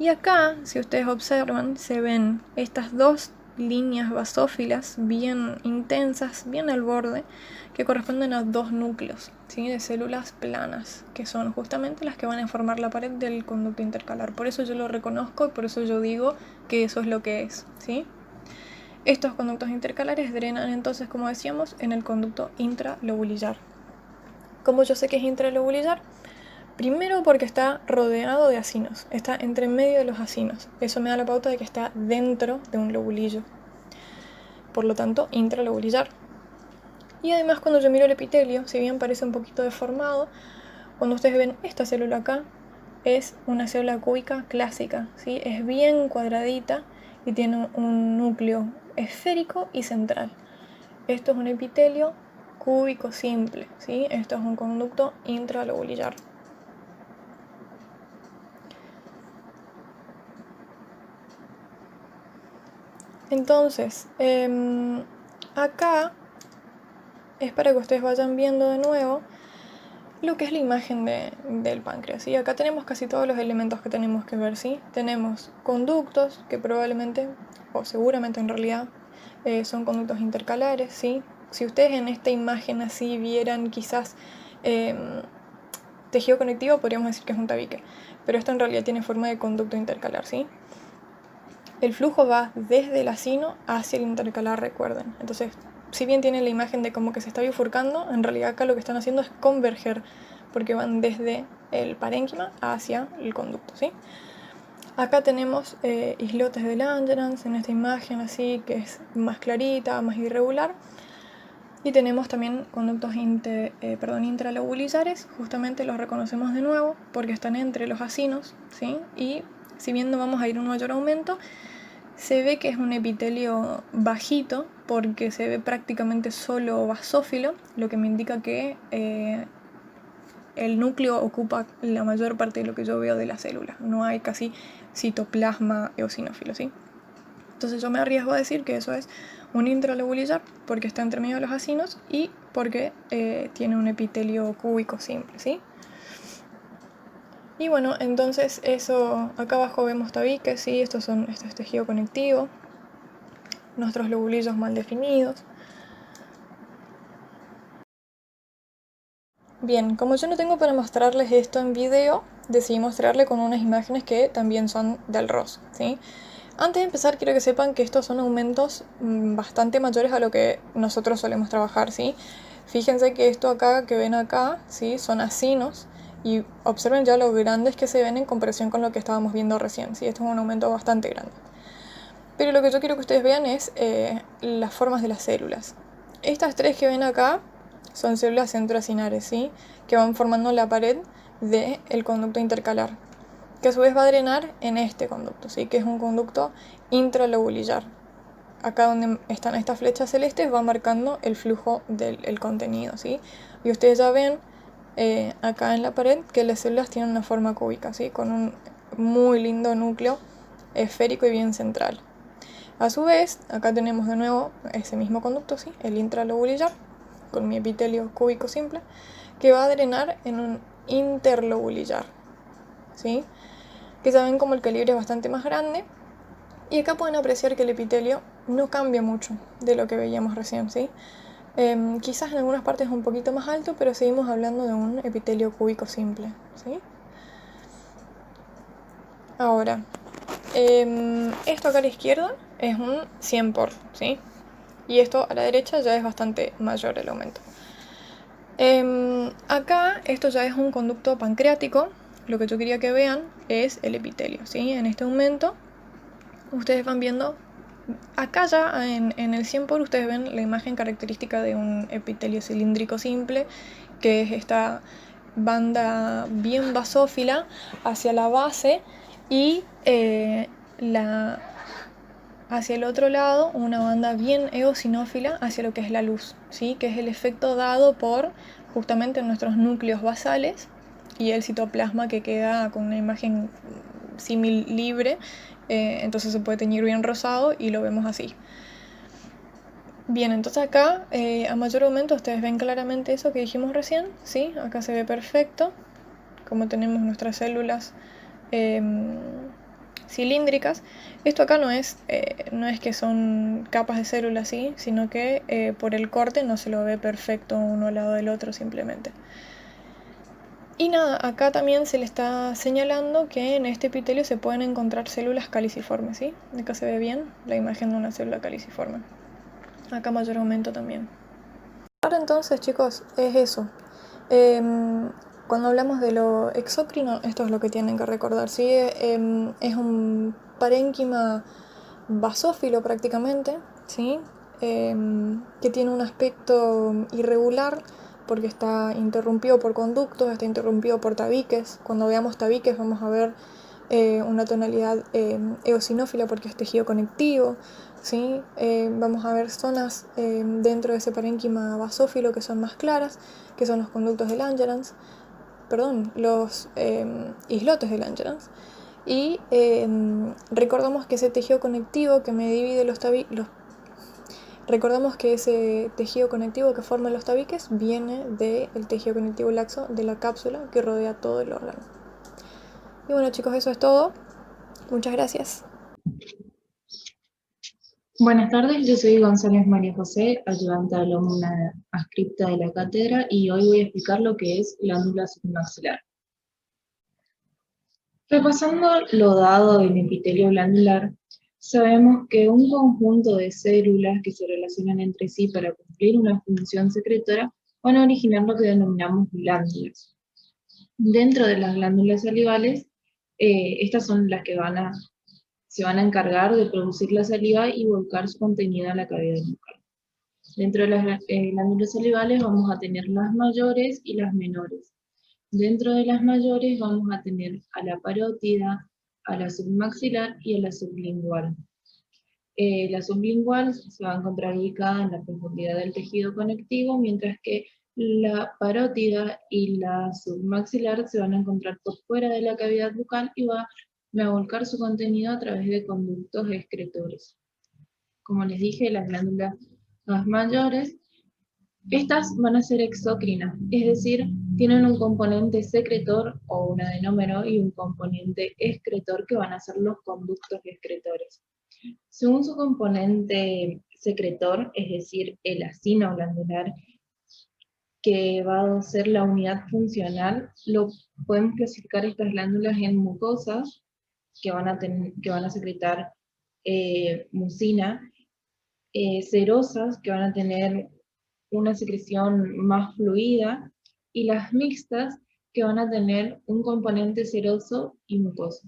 Y acá, si ustedes observan, se ven estas dos líneas basófilas bien intensas, bien al borde, que corresponden a dos núcleos, ¿sí? De células planas, que son justamente las que van a formar la pared del conducto intercalar. Por eso yo lo reconozco y por eso yo digo que eso es lo que es, ¿sí? Estos conductos intercalares drenan entonces, como decíamos, en el conducto intralobulillar. ¿Cómo yo sé que es intralobulillar? Primero porque está rodeado de acinos, está entre medio de los acinos. Eso me da la pauta de que está dentro de un lobulillo. Por lo tanto, intralobulillar. Y además cuando yo miro el epitelio, si bien parece un poquito deformado, cuando ustedes ven esta célula acá, es una célula cúbica clásica, ¿sí? Es bien cuadradita y tiene un núcleo esférico y central. Esto es un epitelio cúbico simple, ¿sí? Esto es un conducto intralobulillar. Entonces, acá es para que ustedes vayan viendo de nuevo lo que es la imagen del páncreas, ¿sí? Acá tenemos casi todos los elementos que tenemos que ver, ¿sí? Tenemos conductos que probablemente, o seguramente en realidad, son conductos intercalares, ¿sí? Si ustedes en esta imagen así vieran quizás tejido conectivo, podríamos decir que es un tabique, pero esto en realidad tiene forma de conducto intercalar, ¿sí? El flujo va desde el acino hacia el intercalar, recuerden. Entonces, si bien tienen la imagen de como que se está bifurcando, en realidad acá lo que están haciendo es converger, porque van desde el parénquima hacia el conducto, ¿sí? Acá tenemos islotes de Langerhans en esta imagen así, que es más clarita, más irregular. Y tenemos también conductos intralobulillares, justamente los reconocemos de nuevo porque están entre los acinos, ¿sí? Y si bien no vamos a ir a un mayor aumento, se ve que es un epitelio bajito porque se ve prácticamente solo basófilo, lo que me indica que el núcleo ocupa la mayor parte de lo que yo veo de la célula. No hay casi citoplasma eosinófilo, ¿sí? Entonces yo me arriesgo a decir que eso es un intralobulillar porque está entre medio de los acinos y porque tiene un epitelio cúbico simple, ¿sí? Y bueno, entonces eso, acá abajo vemos tabiques, ¿sí? Esto es tejido conectivo, nuestros lobulillos mal definidos. Bien, como yo no tengo para mostrarles esto en video, decidí mostrarle con unas imágenes que también son del ROS, ¿sí? Antes de empezar, quiero que sepan que estos son aumentos bastante mayores a lo que nosotros solemos trabajar, ¿sí? Fíjense que esto acá, que ven acá, ¿sí? Son acinos, y observen ya lo grandes que se ven en comparación con lo que estábamos viendo recién, ¿sí? Esto es un aumento bastante grande. Pero lo que yo quiero que ustedes vean es las formas de las células. Estas tres que ven acá son células centroacinares, ¿sí? Que van formando la pared del conducto intercalar, que a su vez va a drenar en este conducto, ¿sí? Que es un conducto intralobulillar. Acá donde están estas flechas celestes va marcando el flujo del contenido, ¿sí? Y ustedes ya ven acá en la pared que las células tienen una forma cúbica, ¿sí? Con un muy lindo núcleo esférico y bien central. A su vez, acá tenemos de nuevo ese mismo conducto, ¿sí? El intralobulillar, con mi epitelio cúbico simple, que va a drenar en un interlobulillar, ¿sí? Que saben como el calibre es bastante más grande. Y acá pueden apreciar que el epitelio no cambia mucho de lo que veíamos recién, ¿sí? Quizás en algunas partes un poquito más alto, pero seguimos hablando de un epitelio cúbico simple, ¿sí? Ahora, esto acá a la izquierda es un 100 por, ¿sí? Y esto a la derecha ya es bastante mayor el aumento. Acá esto ya es un conducto pancreático. Lo que yo quería que vean es el epitelio, ¿sí? En este aumento ustedes van viendo, acá ya en el 100 por ustedes ven la imagen característica de un epitelio cilíndrico simple, que es esta banda bien basófila hacia la base y hacia el otro lado una banda bien eosinófila hacia lo que es la luz, ¿sí? Que es el efecto dado por justamente nuestros núcleos basales y el citoplasma que queda con una imagen símil libre, entonces se puede teñir bien rosado y lo vemos así. Bien, entonces acá a mayor aumento ustedes ven claramente eso que dijimos recién, ¿sí? Acá se ve perfecto, como tenemos nuestras células cilíndricas. Esto acá no es que son capas de células, ¿sí? Sino que por el corte no se lo ve perfecto uno al lado del otro simplemente. Y nada, acá también se le está señalando que en este epitelio se pueden encontrar células caliciformes, ¿sí? Acá se ve bien la imagen de una célula caliciforme. Acá mayor aumento también. Ahora entonces, chicos, es eso. Cuando hablamos de lo exócrino, esto es lo que tienen que recordar, ¿sí? Es un parénquima basófilo prácticamente, ¿sí? Que tiene un aspecto irregular porque está interrumpido por conductos, está interrumpido por tabiques. Cuando veamos tabiques vamos a ver una tonalidad eosinófila porque es tejido conectivo, ¿sí? Vamos a ver zonas dentro de ese parénquima basófilo que son más claras, que son los conductos de Langerhans, los islotes de Langerhans. Y recordamos que ese tejido conectivo que me divide recordamos que ese tejido conectivo que forma los tabiques viene del tejido conectivo laxo de la cápsula que rodea todo el órgano. Y bueno, chicos, eso es todo. Muchas gracias. Buenas tardes, yo soy González María José, ayudante de alumna adscripta de la cátedra, y hoy voy a explicar lo que es glándula submaxilar. Repasando lo dado en epitelio glandular, sabemos que un conjunto de células que se relacionan entre sí para cumplir una función secretora van a originar lo que denominamos glándulas. Dentro de las glándulas salivales Estas son las que se van a encargar de producir la saliva y volcar su contenido a la cavidad bucal. Dentro de las glándulas salivales vamos a tener las mayores y las menores. Dentro de las mayores vamos a tener a la parótida, a la submaxilar y a la sublingual. La sublingual se va a encontrar ubicada en la profundidad del tejido conectivo, mientras que la parótida y la submaxilar se van a encontrar por fuera de la cavidad bucal y van a volcar su contenido a través de conductos excretores. Como les dije, las glándulas mayores, estas van a ser exócrinas, es decir, tienen un componente secretor o un adenómero y un componente excretor que van a ser los conductos excretores. Según su componente secretor, es decir, el acino glandular, que va a ser la unidad funcional, podemos clasificar estas glándulas en mucosas, que van a secretar mucina, cerosas, que van a tener una secreción más fluida, y las mixtas, que van a tener un componente seroso y mucoso.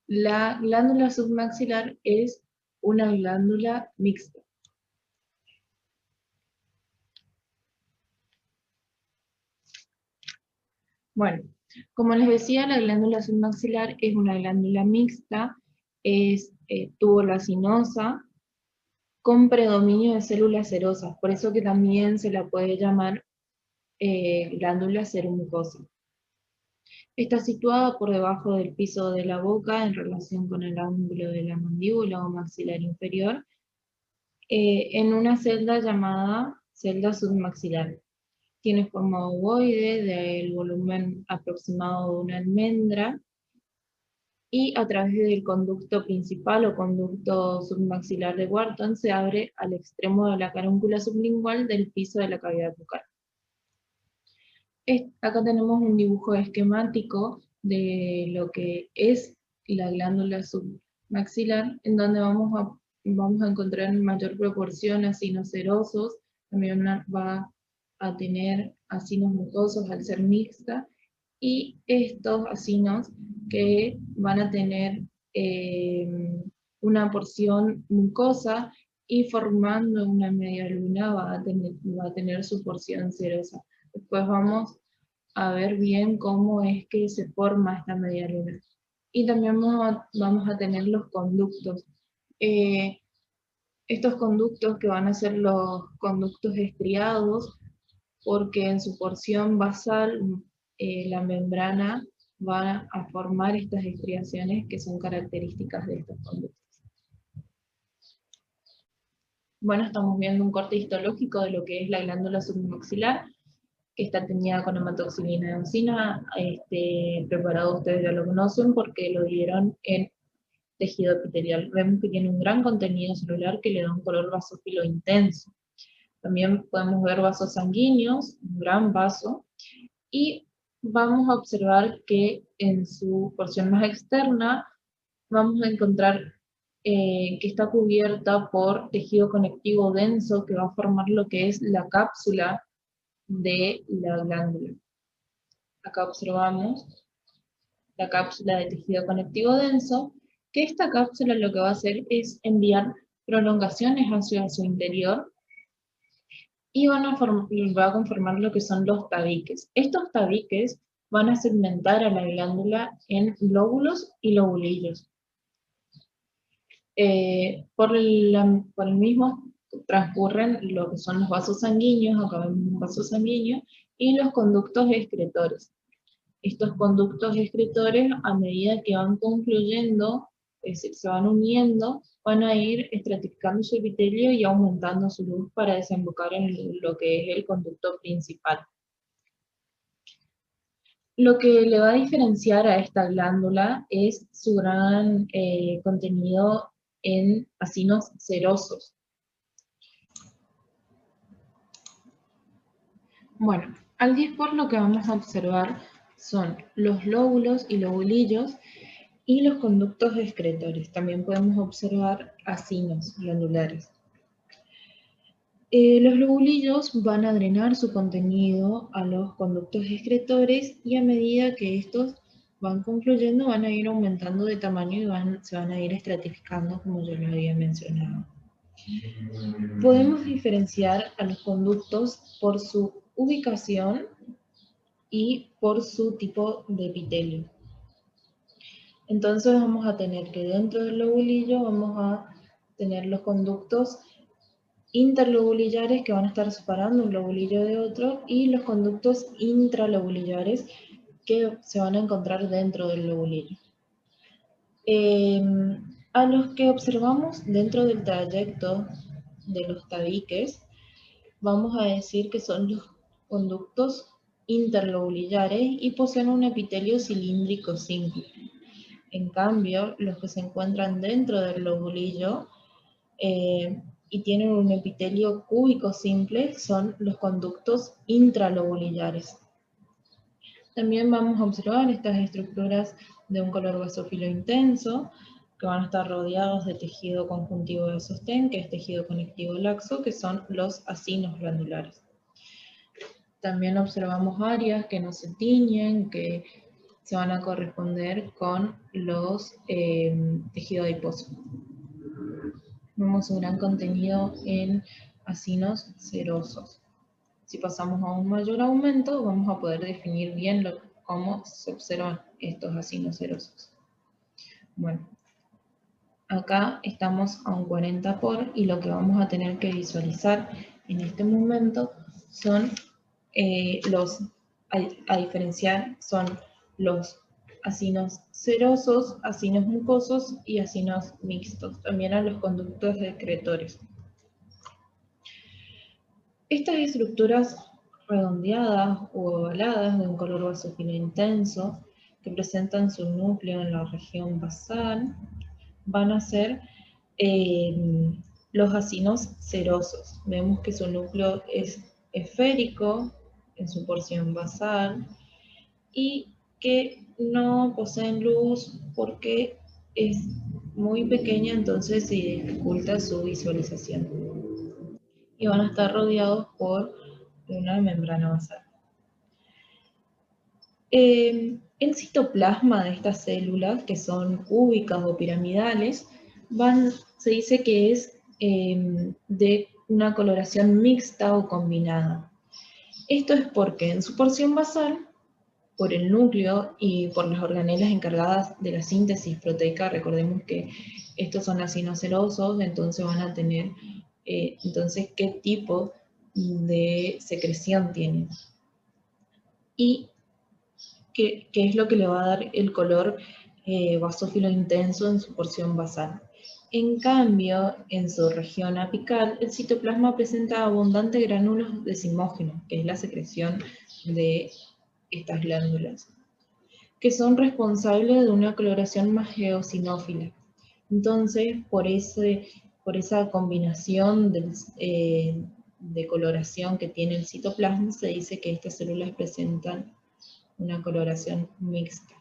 La glándula submaxilar es una glándula mixta. Bueno, como les decía, la glándula submaxilar es una glándula mixta, es tubolacinosa, con predominio de células serosas, por eso que también se la puede llamar glándula seromucosa. Está situada por debajo del piso de la boca en relación con el ángulo de la mandíbula o maxilar inferior, en una celda llamada celda submaxilar. Tiene forma ovoide, del volumen aproximado de una almendra, y a través del conducto principal o conducto submaxilar de Wharton se abre al extremo de la carúncula sublingual del piso de la cavidad bucal. Acá tenemos un dibujo esquemático de lo que es la glándula submaxilar, en donde vamos a encontrar en mayor proporción acinos serosos, también va a tener acinos mucosos al ser mixta, y estos acinos que van a tener una porción mucosa y formando una media luna va a tener su porción serosa. Después vamos a ver bien cómo es que se forma esta media luna. Y también vamos a tener los conductos. Estos conductos que van a ser los conductos estriados, porque en su porción basal la membrana va a formar estas estriaciones que son características de estos conductos. Bueno, estamos viendo un corte histológico de lo que es la glándula submaxilar, que está teñida con hematoxilina de encina. Preparado ustedes ya lo conocen porque lo dieron en tejido epitelial. Vemos que tiene un gran contenido celular que le da un color basófilo intenso. También podemos ver vasos sanguíneos, un gran vaso, y vamos a observar que en su porción más externa vamos a encontrar que está cubierta por tejido conectivo denso que va a formar lo que es la cápsula de la glándula. Acá observamos la cápsula de tejido conectivo denso, que esta cápsula lo que va a hacer es enviar prolongaciones hacia su interior y va a conformar lo que son los tabiques. Estos tabiques van a segmentar a la glándula en lóbulos y lobulillos. Por el mismo transcurren lo que son los vasos sanguíneos, acá vemos un vaso sanguíneo, y los conductos excretores. Estos conductos excretores, a medida que van concluyendo, es decir, se van uniendo, van a ir estratificando su epitelio y aumentando su luz para desembocar en lo que es el conducto principal. Lo que le va a diferenciar a esta glándula es su gran contenido en acinos serosos. Bueno, al dispor lo que vamos a observar son los lóbulos y lobulillos y los conductos excretores. También podemos observar acinos glandulares. Los lobulillos van a drenar su contenido a los conductos excretores y a medida que estos van confluyendo, van a ir aumentando de tamaño y se van a ir estratificando, como yo lo había mencionado. Podemos diferenciar a los conductos por su ubicación y por su tipo de epitelio. Entonces vamos a tener que dentro del lobulillo vamos a tener los conductos interlobulillares que van a estar separando un lobulillo de otro y los conductos intralobulillares que se van a encontrar dentro del lobulillo. A los que observamos dentro del trayecto de los tabiques, vamos a decir que son los conductos interlobulillares y poseen un epitelio cilíndrico simple. En cambio, los que se encuentran dentro del lobulillo y tienen un epitelio cúbico simple son los conductos intralobulillares. También vamos a observar estas estructuras de un color basófilo intenso, que van a estar rodeados de tejido conjuntivo de sostén, que es tejido conectivo laxo, que son los acinos glandulares. También observamos áreas que no se tiñen, que se van a corresponder con los tejidos adiposos. Vemos un gran contenido en acinos serosos. Si pasamos a un mayor aumento, vamos a poder definir bien cómo se observan estos acinos serosos. Bueno, acá estamos a un 40 por y lo que vamos a tener que visualizar en este momento son a diferenciar son los acinos serosos, acinos mucosos y acinos mixtos, también a los conductos excretores. Estas estructuras redondeadas o ovaladas de un color basófilo intenso, que presentan su núcleo en la región basal, van a ser los acinos serosos. Vemos que su núcleo es esférico en su porción basal y que no poseen luz porque es muy pequeña, entonces se dificulta su visualización. Y van a estar rodeados por una membrana basal. El citoplasma de estas células, que son cúbicas o piramidales, se dice que es de una coloración mixta o combinada. Esto es porque en su porción basal, por el núcleo y por las organelas encargadas de la síntesis proteica, recordemos que estos son acinos serosos, entonces van a tener, entonces, ¿qué tipo de secreción tienen? Y qué es lo que le va a dar el color basófilo intenso en su porción basal. En cambio, en su región apical, el citoplasma presenta abundantes gránulos decimógenos, que es la secreción de estas glándulas, que son responsables de una coloración más eosinófila. Entonces, por esa combinación de coloración que tiene el citoplasma, se dice que estas células presentan una coloración mixta.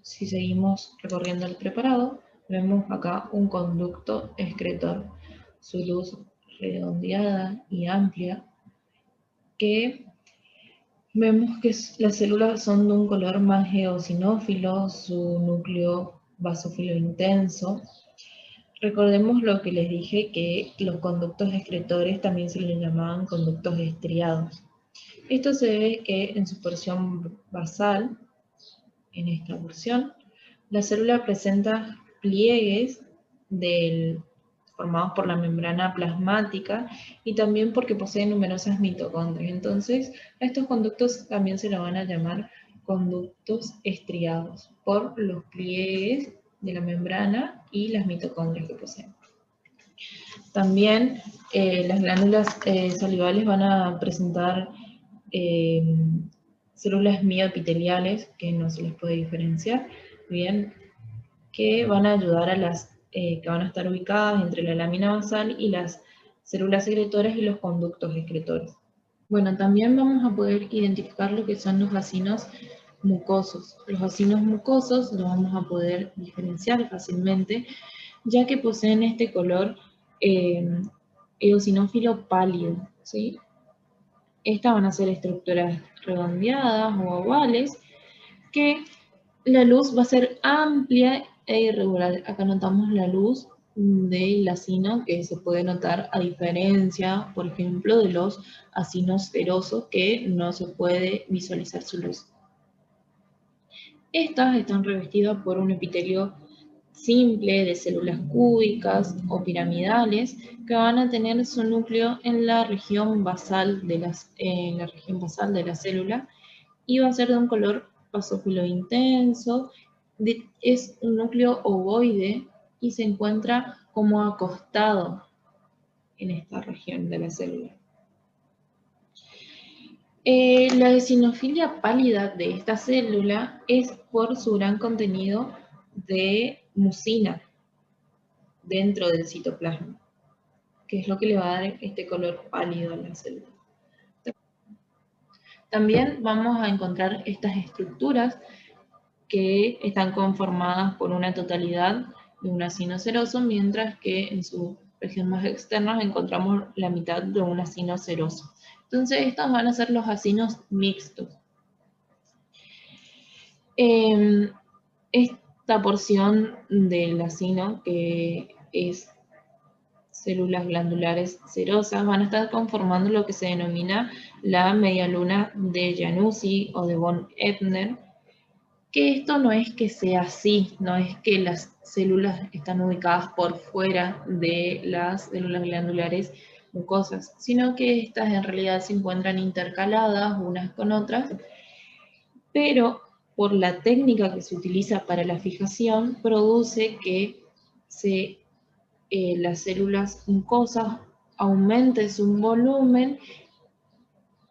Si seguimos recorriendo el preparado, vemos acá un conducto excretor, su luz redondeada y amplia, que vemos que las células son de un color más eosinófilo, su núcleo basófilo intenso. Recordemos lo que les dije, que los conductos excretores también se les llamaban conductos estriados. Esto se debe que en su porción basal, en esta porción, la célula presenta pliegues formados por la membrana plasmática y también porque posee numerosas mitocondrias. Entonces, a estos conductos también se los van a llamar conductos estriados por los pliegues de la membrana y las mitocondrias que poseen. También las glándulas salivales van a presentar células mioepiteliales, que no se les puede diferenciar bien, que van a ayudar a las que van a estar ubicadas entre la lámina basal y las células secretoras y los conductos excretores. Bueno, también vamos a poder identificar lo que son los acinos mucosos. Los acinos mucosos los vamos a poder diferenciar fácilmente, ya que poseen este color eosinófilo pálido, ¿sí? Estas van a ser estructuras redondeadas o ovales que la luz va a ser amplia e irregular. Acá notamos la luz del acino que se puede notar a diferencia, por ejemplo, de los acinos cerosos que no se puede visualizar su luz. Estas están revestidas por un epitelio simple de células cúbicas o piramidales que van a tener su núcleo en la región basal de la célula y va a ser de un color basófilo intenso. Es un núcleo ovoide y se encuentra como acostado en esta región de la célula. La eosinofilia pálida de esta célula es por su gran contenido de mucina dentro del citoplasma, que es lo que le va a dar este color pálido a la célula. También vamos a encontrar estas estructuras que están conformadas por una totalidad de un acino ceroso, mientras que en su región más externa encontramos la mitad de un acino ceroso. Entonces estos van a ser los acinos mixtos. Esta porción del acino, que es células glandulares cerosas, van a estar conformando lo que se denomina la medialuna de Januzzi o de von Ebner, que esto no es que sea así, no es que las células están ubicadas por fuera de las células glandulares mucosas, sino que estas en realidad se encuentran intercaladas unas con otras, pero por la técnica que se utiliza para la fijación, produce que las células mucosas aumenten su volumen,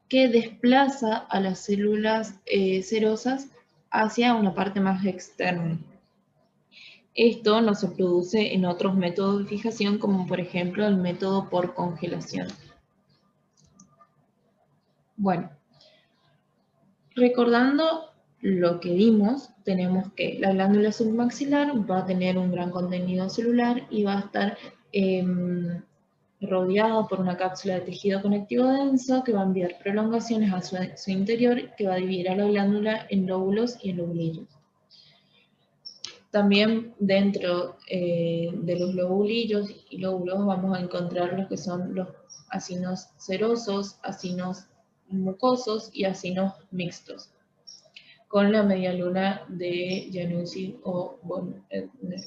que desplaza a las células cerosas hacia una parte más externa. Esto no se produce en otros métodos de fijación, como por ejemplo el método por congelación. Bueno, recordando lo que vimos, tenemos que la glándula submaxilar va a tener un gran contenido celular y va a estar rodeado por una cápsula de tejido conectivo denso que va a enviar prolongaciones a su interior, que va a dividir a la glándula en lóbulos y en lobulillos. También dentro de los lobulillos y lóbulos vamos a encontrar lo que son los acinos cerosos, acinos mucosos y acinos mixtos, con la medialuna de Januzzi o von Ebner.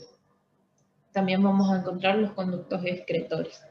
También vamos a encontrar los conductos excretores.